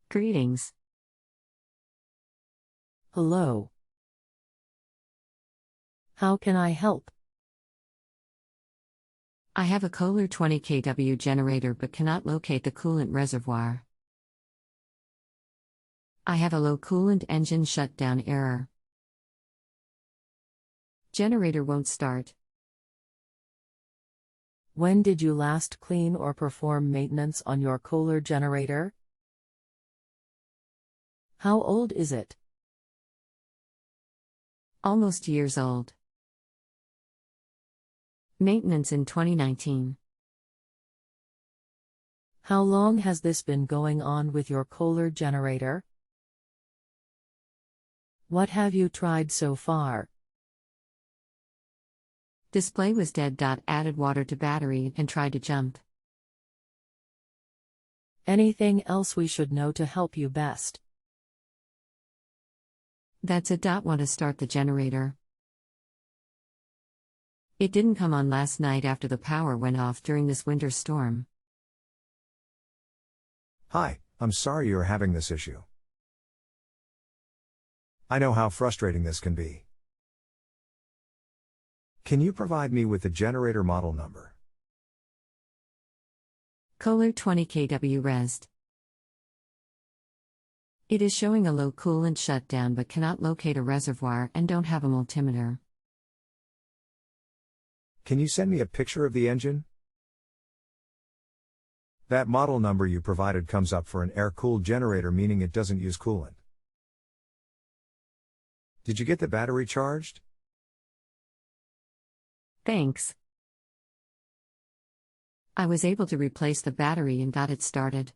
Greetings. Hello. How can I help? I have a Kohler 20 kW generator but cannot locate the coolant reservoir. I have a low coolant engine shutdown error. Generator won't start. When did you last clean or perform maintenance on your Kohler generator? How old is it? Almost years old. Maintenance in 2019. How long has this been going on with your Kohler generator? What have you tried so far? Display was dead. Added water to battery and tried to jump. Anything else we should know to help you best? That's it. Want to start the generator. It didn't come on last night after the power went off during this winter storm. Hi, I'm sorry you're having this issue. I know how frustrating this can be. Can you provide me with the generator model number? Kohler 20 kW Rest. It is showing a low coolant shutdown but cannot locate a reservoir and don't have a multimeter. Can you send me a picture of the engine? That model number you provided comes up for an air-cooled generator, meaning it doesn't use coolant. Did you get the battery charged? Thanks. I was able to replace the battery and got it started.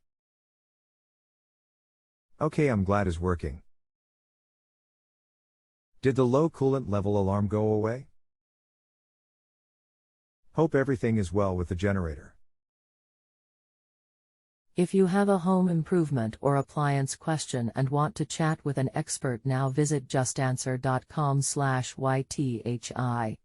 Okay, I'm glad it's working. Did the low coolant level alarm go away? Hope everything is well with the generator. If you have a home improvement or appliance question and want to chat with an expert now, visit justanswer.com/YTHI.